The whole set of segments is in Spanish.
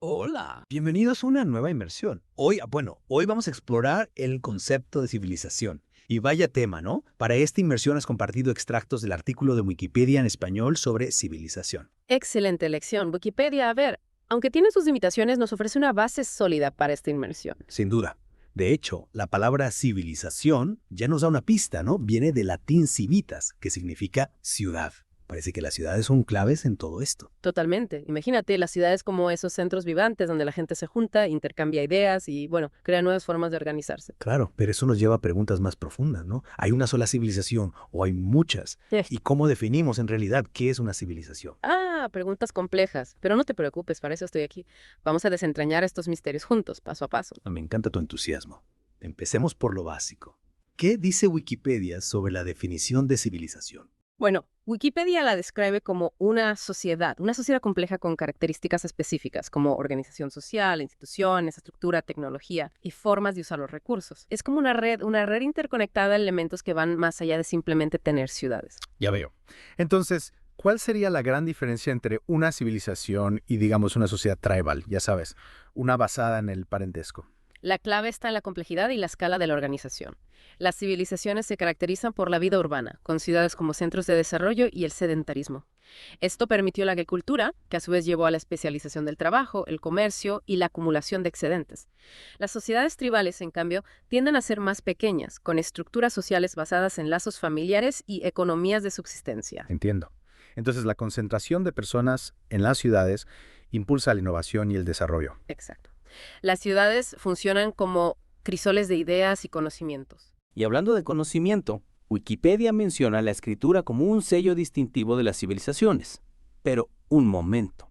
Hola, bienvenidos a una nueva inmersión. Hoy vamos a explorar el concepto de civilización. Y vaya tema, ¿no? Para esta inmersión has compartido extractos del artículo de Wikipedia en español sobre civilización. Excelente elección. Wikipedia, a ver, aunque tiene sus limitaciones, nos ofrece una base sólida para esta inmersión. Sin duda. De hecho, la palabra civilización ya nos da una pista, ¿no? Viene del latín civitas, que significa ciudad. Parece que las ciudades son claves en todo esto. Totalmente. Imagínate las ciudades como esos centros vivantes donde la gente se junta, intercambia ideas y, bueno, crea nuevas formas de organizarse. Claro, pero eso nos lleva a preguntas más profundas, ¿no? ¿Hay una sola civilización o hay muchas? Eh. ¿Y cómo definimos en realidad qué es una civilización? Preguntas complejas. Pero no te preocupes, para eso estoy aquí. Vamos a desentrañar estos misterios juntos, paso a paso. Me encanta tu entusiasmo. Empecemos por lo básico. ¿Qué dice Wikipedia sobre la definición de civilización? Bueno, Wikipedia la describe como una sociedad compleja con características específicas, como organización social, instituciones, estructura, tecnología y formas de usar los recursos. Es como una red interconectada de elementos que van más allá de simplemente tener ciudades. Ya veo. Entonces, ¿cuál sería la gran diferencia entre una civilización y, digamos, una sociedad tribal? Ya sabes, una basada en el parentesco. La clave está en la complejidad y la escala de la organización. Las civilizaciones se caracterizan por la vida urbana, con ciudades como centros de desarrollo y el sedentarismo. Esto permitió la agricultura, que a su vez llevó a la especialización del trabajo, el comercio y la acumulación de excedentes. Las sociedades tribales, en cambio, tienden a ser más pequeñas, con estructuras sociales basadas en lazos familiares y economías de subsistencia. Entiendo. Entonces, la concentración de personas en las ciudades impulsa la innovación y el desarrollo. Exacto. Las ciudades funcionan como crisoles de ideas y conocimientos. Y hablando de conocimiento, Wikipedia menciona la escritura como un sello distintivo de las civilizaciones. Pero, un momento.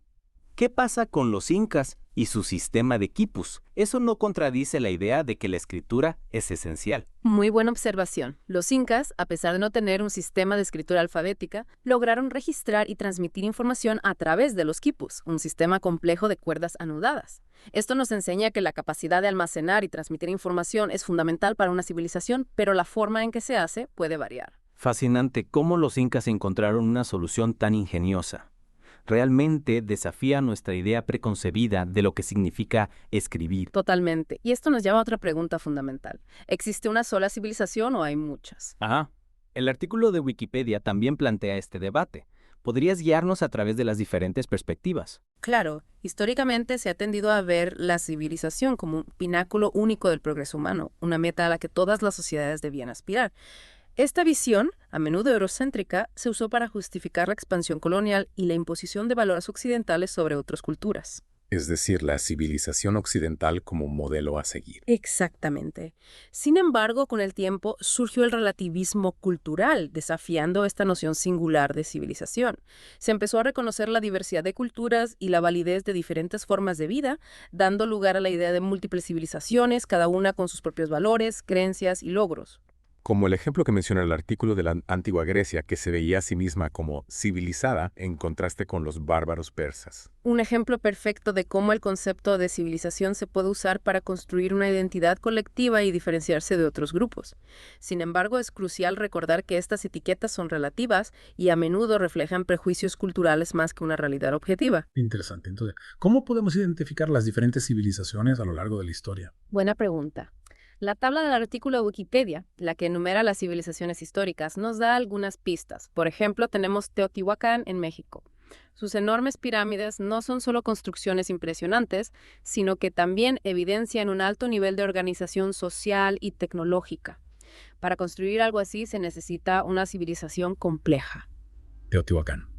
¿Qué pasa con los incas y su sistema de quipus? Eso no contradice la idea de que la escritura es esencial. Muy buena observación. Los incas, a pesar de no tener un sistema de escritura alfabética, lograron registrar y transmitir información a través de los quipus, un sistema complejo de cuerdas anudadas. Esto nos enseña que la capacidad de almacenar y transmitir información es fundamental para una civilización, pero la forma en que se hace puede variar. Fascinante cómo los incas encontraron una solución tan ingeniosa. Realmente desafía nuestra idea preconcebida de lo que significa escribir. Totalmente. Y esto nos lleva a otra pregunta fundamental. ¿Existe una sola civilización o hay muchas? El artículo de Wikipedia también plantea este debate. ¿Podrías guiarnos a través de las diferentes perspectivas? Claro, históricamente se ha tendido a ver la civilización como un pináculo único del progreso humano, una meta a la que todas las sociedades debían aspirar. Esta visión, a menudo eurocéntrica, se usó para justificar la expansión colonial y la imposición de valores occidentales sobre otras culturas. Es decir, la civilización occidental como modelo a seguir. Exactamente. Sin embargo, con el tiempo surgió el relativismo cultural, desafiando esta noción singular de civilización. Se empezó a reconocer la diversidad de culturas y la validez de diferentes formas de vida, dando lugar a la idea de múltiples civilizaciones, cada una con sus propios valores, creencias y logros. Como el ejemplo que menciona el artículo de la antigua Grecia, que se veía a sí misma como civilizada en contraste con los bárbaros persas. Un ejemplo perfecto de cómo el concepto de civilización se puede usar para construir una identidad colectiva y diferenciarse de otros grupos. Sin embargo, es crucial recordar que estas etiquetas son relativas y a menudo reflejan prejuicios culturales más que una realidad objetiva. Interesante. Entonces, ¿cómo podemos identificar las diferentes civilizaciones a lo largo de la historia? Buena pregunta. La tabla del artículo de Wikipedia, la que enumera las civilizaciones históricas, nos da algunas pistas. Por ejemplo, tenemos Teotihuacán en México. Sus enormes pirámides no son solo construcciones impresionantes, sino que también evidencian un alto nivel de organización social y tecnológica. Para construir algo así se necesita una civilización compleja. Teotihuacán.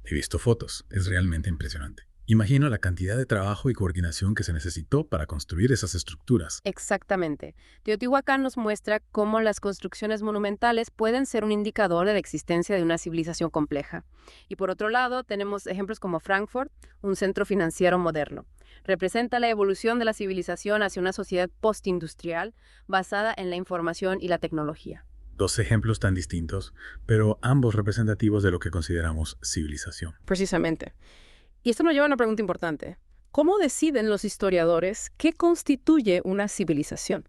He visto fotos. Es realmente impresionante. Imagino la cantidad de trabajo y coordinación que se necesitó para construir esas estructuras. Exactamente. Teotihuacán nos muestra cómo las construcciones monumentales pueden ser un indicador de la existencia de una civilización compleja. Y por otro lado, tenemos ejemplos como Frankfurt, un centro financiero moderno. Representa la evolución de la civilización hacia una sociedad postindustrial basada en la información y la tecnología. Dos ejemplos tan distintos, pero ambos representativos de lo que consideramos civilización. Precisamente. Y esto nos lleva a una pregunta importante. ¿Cómo deciden los historiadores qué constituye una civilización?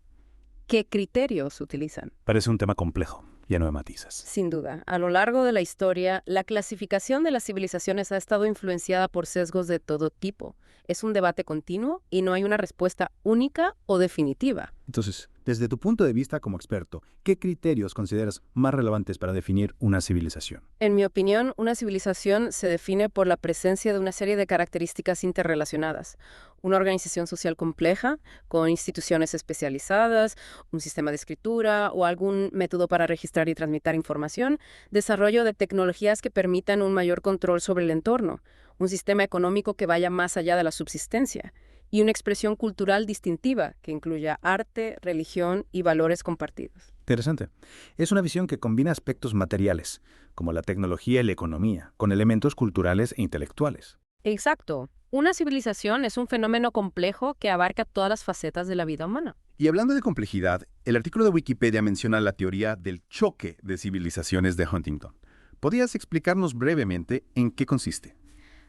¿Qué criterios utilizan? Parece un tema complejo. lleno de matices. Sin duda, a lo largo de la historia, la clasificación de las civilizaciones ha estado influenciada por sesgos de todo tipo. Es un debate continuo y no hay una respuesta única o definitiva. Entonces, desde tu punto de vista como experto, ¿qué criterios consideras más relevantes para definir una civilización? En mi opinión, una civilización se define por la presencia de una serie de características interrelacionadas. Una organización social compleja, con instituciones especializadas, un sistema de escritura o algún método para registrar y transmitir información, desarrollo de tecnologías que permitan un mayor control sobre el entorno, un sistema económico que vaya más allá de la subsistencia, y una expresión cultural distintiva que incluya arte, religión y valores compartidos. Interesante. Es una visión que combina aspectos materiales, como la tecnología y la economía, con elementos culturales e intelectuales. Exacto. Una civilización es un fenómeno complejo que abarca todas las facetas de la vida humana. Y hablando de complejidad, el artículo de Wikipedia menciona la teoría del choque de civilizaciones de Huntington. ¿Podrías explicarnos brevemente en qué consiste?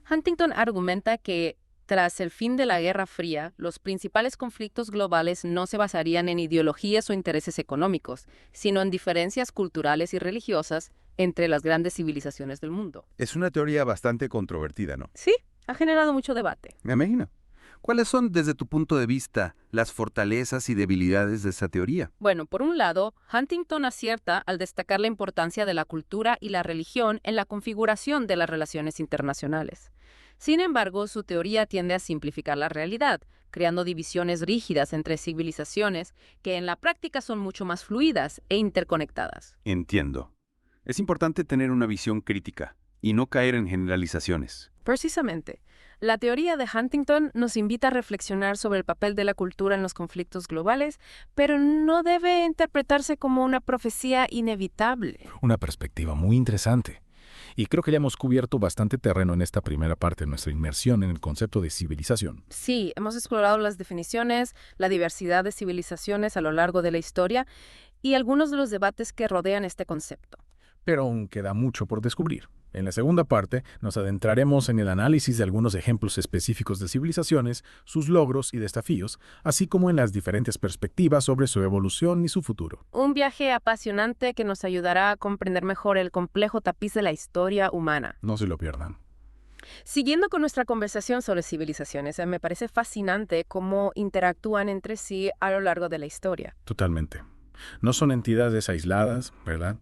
Huntington argumenta que, tras el fin de la Guerra Fría, los principales conflictos globales no se basarían en ideologías o intereses económicos, sino en diferencias culturales y religiosas entre las grandes civilizaciones del mundo. Es una teoría bastante controvertida, ¿no? Sí, ha generado mucho debate. Me imagino. ¿Cuáles son, desde tu punto de vista, las fortalezas y debilidades de esa teoría? Bueno, por un lado, Huntington acierta al destacar la importancia de la cultura y la religión en la configuración de las relaciones internacionales. Sin embargo, su teoría tiende a simplificar la realidad, creando divisiones rígidas entre civilizaciones que en la práctica son mucho más fluidas e interconectadas. Entiendo. Es importante tener una visión crítica y no caer en generalizaciones. Precisamente, la teoría de Huntington nos invita a reflexionar sobre el papel de la cultura en los conflictos globales, pero no debe interpretarse como una profecía inevitable. Una perspectiva muy interesante. Y creo que ya hemos cubierto bastante terreno en esta primera parte de nuestra inmersión en el concepto de civilización. Sí, hemos explorado las definiciones, la diversidad de civilizaciones a lo largo de la historia y algunos de los debates que rodean este concepto. Pero aún queda mucho por descubrir. En la segunda parte nos adentraremos en el análisis de algunos ejemplos específicos de civilizaciones, sus logros y desafíos, así como en las diferentes perspectivas sobre su evolución y su futuro. Un viaje apasionante que nos ayudará a comprender mejor el complejo tapiz de la historia humana. No se lo pierdan. Siguiendo con nuestra conversación sobre civilizaciones, me parece fascinante cómo interactúan entre sí a lo largo de la historia. Totalmente. No son entidades aisladas, ¿verdad?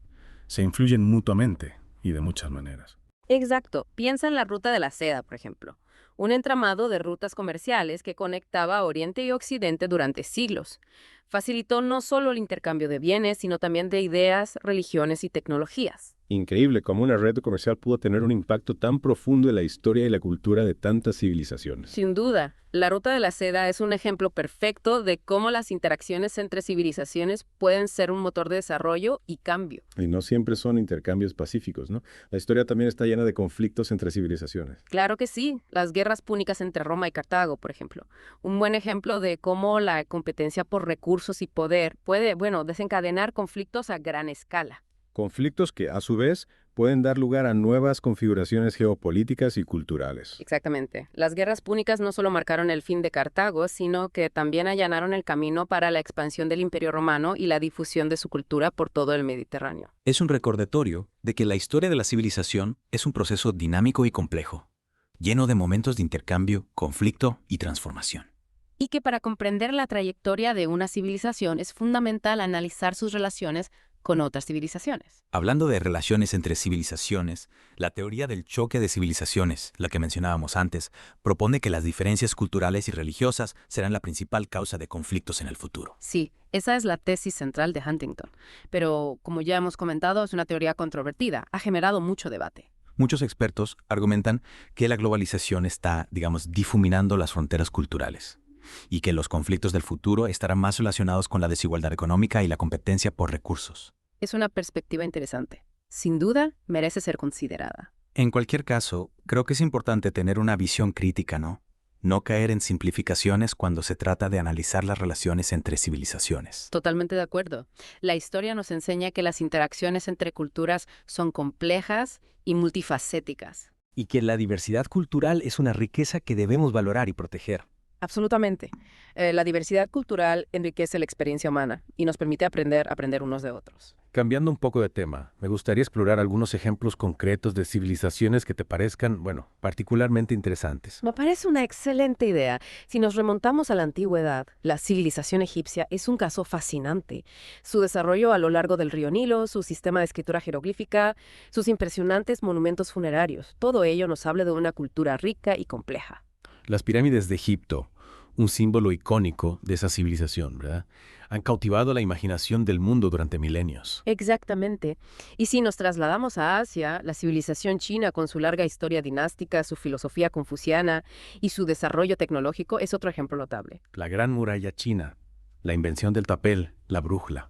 Se influyen mutuamente y de muchas maneras. Exacto. Piensa en la ruta de la seda, por ejemplo. Un entramado de rutas comerciales que conectaba Oriente y Occidente durante siglos. Facilitó no solo el intercambio de bienes, sino también de ideas, religiones y tecnologías. Increíble cómo una red comercial pudo tener un impacto tan profundo en la historia y la cultura de tantas civilizaciones. Sin duda, la ruta de la seda es un ejemplo perfecto de cómo las interacciones entre civilizaciones pueden ser un motor de desarrollo y cambio. Y no siempre son intercambios pacíficos, ¿no? La historia también está llena de conflictos entre civilizaciones. Claro que sí, las guerras púnicas entre Roma y Cartago, por ejemplo. Un buen ejemplo de cómo la competencia por recursos y poder puede, desencadenar conflictos a gran escala. Conflictos que, a su vez, pueden dar lugar a nuevas configuraciones geopolíticas y culturales. Exactamente. Las guerras púnicas no solo marcaron el fin de Cartago, sino que también allanaron el camino para la expansión del Imperio Romano y la difusión de su cultura por todo el Mediterráneo. Es un recordatorio de que la historia de la civilización es un proceso dinámico y complejo, lleno de momentos de intercambio, conflicto y transformación. Y que para comprender la trayectoria de una civilización es fundamental analizar sus relaciones con otras civilizaciones. Hablando de relaciones entre civilizaciones, la teoría del choque de civilizaciones, la que mencionábamos antes, propone que las diferencias culturales y religiosas serán la principal causa de conflictos en el futuro. Sí, esa es la tesis central de Huntington. Pero, como ya hemos comentado, es una teoría controvertida. Ha generado mucho debate. Muchos expertos argumentan que la globalización está, difuminando las fronteras culturales y que los conflictos del futuro estarán más relacionados con la desigualdad económica y la competencia por recursos. Es una perspectiva interesante. Sin duda, merece ser considerada. En cualquier caso, creo que es importante tener una visión crítica, ¿no? No caer en simplificaciones cuando se trata de analizar las relaciones entre civilizaciones. Totalmente de acuerdo. La historia nos enseña que las interacciones entre culturas son complejas y multifacéticas. Y que la diversidad cultural es una riqueza que debemos valorar y proteger. Absolutamente. La diversidad cultural enriquece la experiencia humana y nos permite aprender unos de otros. Cambiando un poco de tema, me gustaría explorar algunos ejemplos concretos de civilizaciones que te parezcan, bueno, particularmente interesantes. Me parece una excelente idea. Si nos remontamos a la antigüedad, la civilización egipcia es un caso fascinante. Su desarrollo a lo largo del río Nilo, su sistema de escritura jeroglífica, sus impresionantes monumentos funerarios, todo ello nos habla de una cultura rica y compleja. Las pirámides de Egipto, un símbolo icónico de esa civilización, ¿verdad? Han cautivado la imaginación del mundo durante milenios. Exactamente. Y si nos trasladamos a Asia, la civilización china con su larga historia dinástica, su filosofía confuciana y su desarrollo tecnológico es otro ejemplo notable. La Gran Muralla China, la invención del papel, la brújula.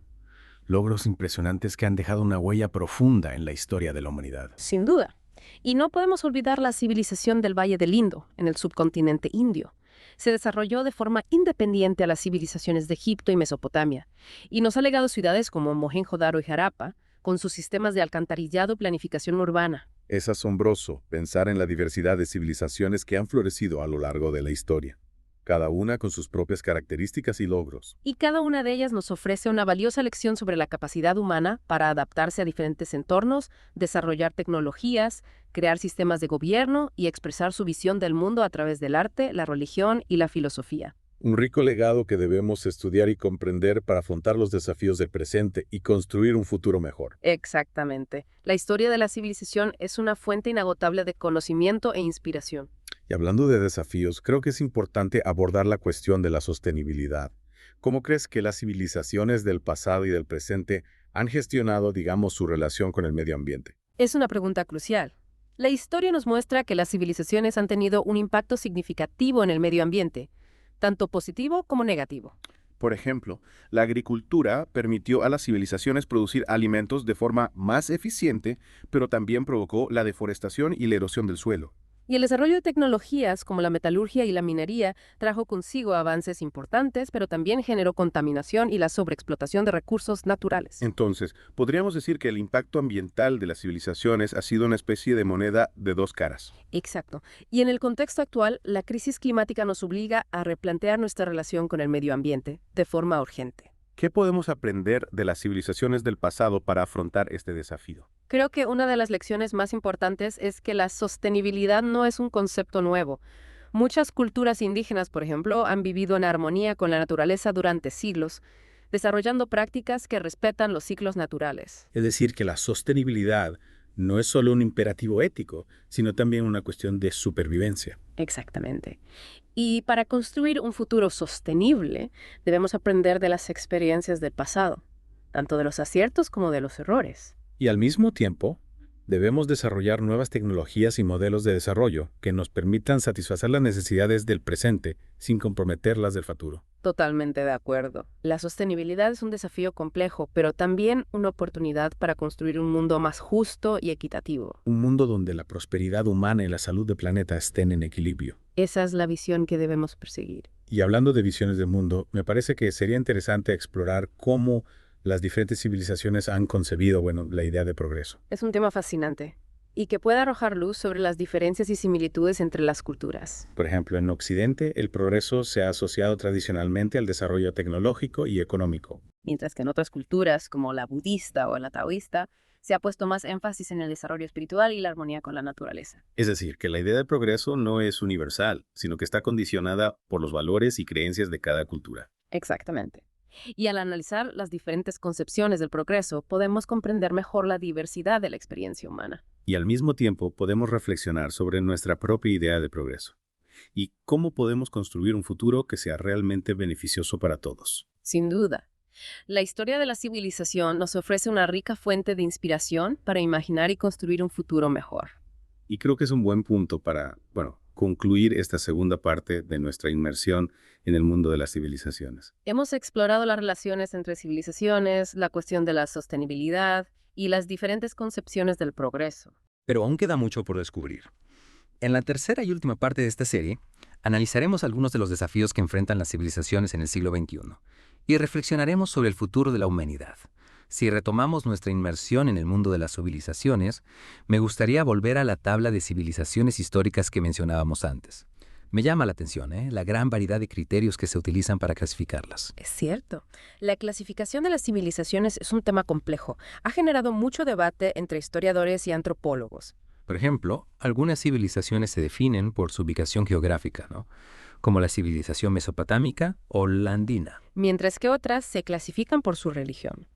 Logros impresionantes que han dejado una huella profunda en la historia de la humanidad. Sin duda. Y no podemos olvidar la civilización del Valle del Indo, en el subcontinente indio. Se desarrolló de forma independiente a las civilizaciones de Egipto y Mesopotamia, y nos ha legado ciudades como Mohenjo-Daro y Harappa, con sus sistemas de alcantarillado y planificación urbana. Es asombroso pensar en la diversidad de civilizaciones que han florecido a lo largo de la historia, cada una con sus propias características y logros. Y cada una de ellas nos ofrece una valiosa lección sobre la capacidad humana para adaptarse a diferentes entornos, desarrollar tecnologías, crear sistemas de gobierno y expresar su visión del mundo a través del arte, la religión y la filosofía. Un rico legado que debemos estudiar y comprender para afrontar los desafíos del presente y construir un futuro mejor. Exactamente. La historia de la civilización es una fuente inagotable de conocimiento e inspiración. Y hablando de desafíos, creo que es importante abordar la cuestión de la sostenibilidad. ¿Cómo crees que las civilizaciones del pasado y del presente han gestionado, digamos, su relación con el medio ambiente? Es una pregunta crucial. La historia nos muestra que las civilizaciones han tenido un impacto significativo en el medio ambiente, tanto positivo como negativo. Por ejemplo, la agricultura permitió a las civilizaciones producir alimentos de forma más eficiente, pero también provocó la deforestación y la erosión del suelo. Y el desarrollo de tecnologías como la metalurgia y la minería trajo consigo avances importantes, pero también generó contaminación y la sobreexplotación de recursos naturales. Entonces, podríamos decir que el impacto ambiental de las civilizaciones ha sido una especie de moneda de dos caras. Exacto. Y en el contexto actual, la crisis climática nos obliga a replantear nuestra relación con el medio ambiente de forma urgente. ¿Qué podemos aprender de las civilizaciones del pasado para afrontar este desafío? Creo que una de las lecciones más importantes es que la sostenibilidad no es un concepto nuevo. Muchas culturas indígenas, por ejemplo, han vivido en armonía con la naturaleza durante siglos, desarrollando prácticas que respetan los ciclos naturales. Es decir, que la sostenibilidad no es solo un imperativo ético, sino también una cuestión de supervivencia. Exactamente. Y para construir un futuro sostenible, debemos aprender de las experiencias del pasado, tanto de los aciertos como de los errores. Y al mismo tiempo, debemos desarrollar nuevas tecnologías y modelos de desarrollo que nos permitan satisfacer las necesidades del presente sin comprometer las del futuro. Totalmente de acuerdo. La sostenibilidad es un desafío complejo, pero también una oportunidad para construir un mundo más justo y equitativo. Un mundo donde la prosperidad humana y la salud del planeta estén en equilibrio. Esa es la visión que debemos perseguir. Y hablando de visiones del mundo, me parece que sería interesante explorar cómo las diferentes civilizaciones han concebido, la idea de progreso. Es un tema fascinante y que puede arrojar luz sobre las diferencias y similitudes entre las culturas. Por ejemplo, en Occidente, el progreso se ha asociado tradicionalmente al desarrollo tecnológico y económico. Mientras que en otras culturas, como la budista o la taoísta, se ha puesto más énfasis en el desarrollo espiritual y la armonía con la naturaleza. Es decir, que la idea de progreso no es universal, sino que está condicionada por los valores y creencias de cada cultura. Exactamente. Y al analizar las diferentes concepciones del progreso, podemos comprender mejor la diversidad de la experiencia humana. Y al mismo tiempo podemos reflexionar sobre nuestra propia idea de progreso y cómo podemos construir un futuro que sea realmente beneficioso para todos. Sin duda. La historia de la civilización nos ofrece una rica fuente de inspiración para imaginar y construir un futuro mejor. Y creo que es un buen punto para, concluir esta segunda parte de nuestra inmersión en el mundo de las civilizaciones. Hemos explorado las relaciones entre civilizaciones, la cuestión de la sostenibilidad y las diferentes concepciones del progreso. Pero aún queda mucho por descubrir. En la tercera y última parte de esta serie, analizaremos algunos de los desafíos que enfrentan las civilizaciones en el siglo XXI y reflexionaremos sobre el futuro de la humanidad. Si retomamos nuestra inmersión en el mundo de las civilizaciones, me gustaría volver a la tabla de civilizaciones históricas que mencionábamos antes. Me llama la atención, la gran variedad de criterios que se utilizan para clasificarlas. Es cierto. La clasificación de las civilizaciones es un tema complejo. Ha generado mucho debate entre historiadores y antropólogos. Por ejemplo, algunas civilizaciones se definen por su ubicación geográfica, ¿no? Como la civilización mesopotámica o la andina. Mientras que otras se clasifican por su religión,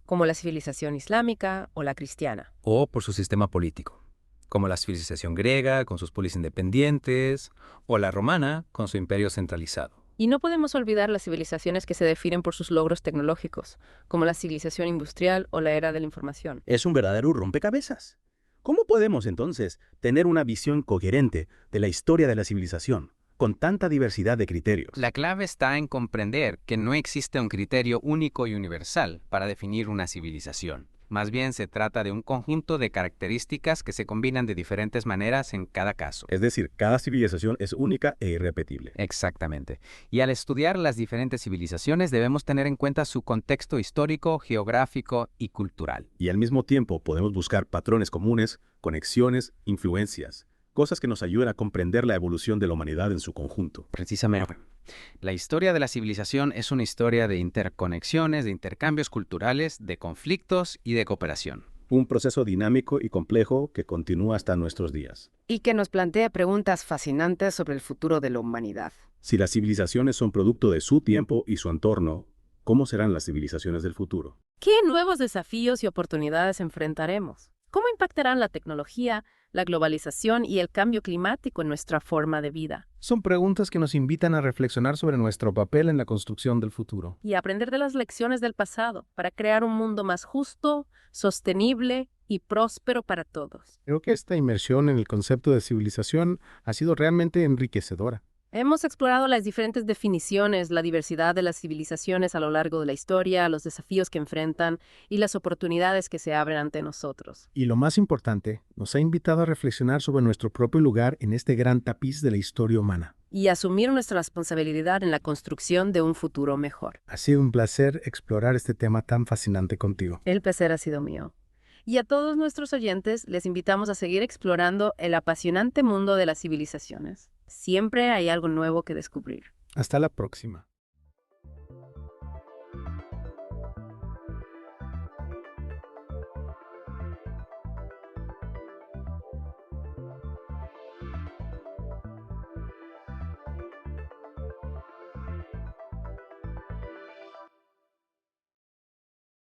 como la civilización islámica o la cristiana. O por su sistema político, como la civilización griega con sus polis independientes, o la romana con su imperio centralizado. Y no podemos olvidar las civilizaciones que se definen por sus logros tecnológicos, como la civilización industrial o la era de la información. Es un verdadero rompecabezas. ¿Cómo podemos, entonces, tener una visión coherente de la historia de la civilización, con tanta diversidad de criterios? La clave está en comprender que no existe un criterio único y universal para definir una civilización. Más bien se trata de un conjunto de características que se combinan de diferentes maneras en cada caso. Es decir, cada civilización es única e irrepetible. Exactamente. Y al estudiar las diferentes civilizaciones debemos tener en cuenta su contexto histórico, geográfico y cultural. Y al mismo tiempo podemos buscar patrones comunes, conexiones, influencias, cosas que nos ayuden a comprender la evolución de la humanidad en su conjunto. Precisamente. La historia de la civilización es una historia de interconexiones, de intercambios culturales, de conflictos y de cooperación. Un proceso dinámico y complejo que continúa hasta nuestros días. Y que nos plantea preguntas fascinantes sobre el futuro de la humanidad. Si las civilizaciones son producto de su tiempo y su entorno, ¿cómo serán las civilizaciones del futuro? ¿Qué nuevos desafíos y oportunidades enfrentaremos? ¿Cómo impactarán la tecnología, la globalización y el cambio climático en nuestra forma de vida? Son preguntas que nos invitan a reflexionar sobre nuestro papel en la construcción del futuro. Y aprender de las lecciones del pasado para crear un mundo más justo, sostenible y próspero para todos. Creo que esta inmersión en el concepto de civilización ha sido realmente enriquecedora. Hemos explorado las diferentes definiciones, la diversidad de las civilizaciones a lo largo de la historia, los desafíos que enfrentan y las oportunidades que se abren ante nosotros. Y lo más importante, nos ha invitado a reflexionar sobre nuestro propio lugar en este gran tapiz de la historia humana. Y asumir nuestra responsabilidad en la construcción de un futuro mejor. Ha sido un placer explorar este tema tan fascinante contigo. El placer ha sido mío. Y a todos nuestros oyentes les invitamos a seguir explorando el apasionante mundo de las civilizaciones. Siempre hay algo nuevo que descubrir. Hasta la próxima.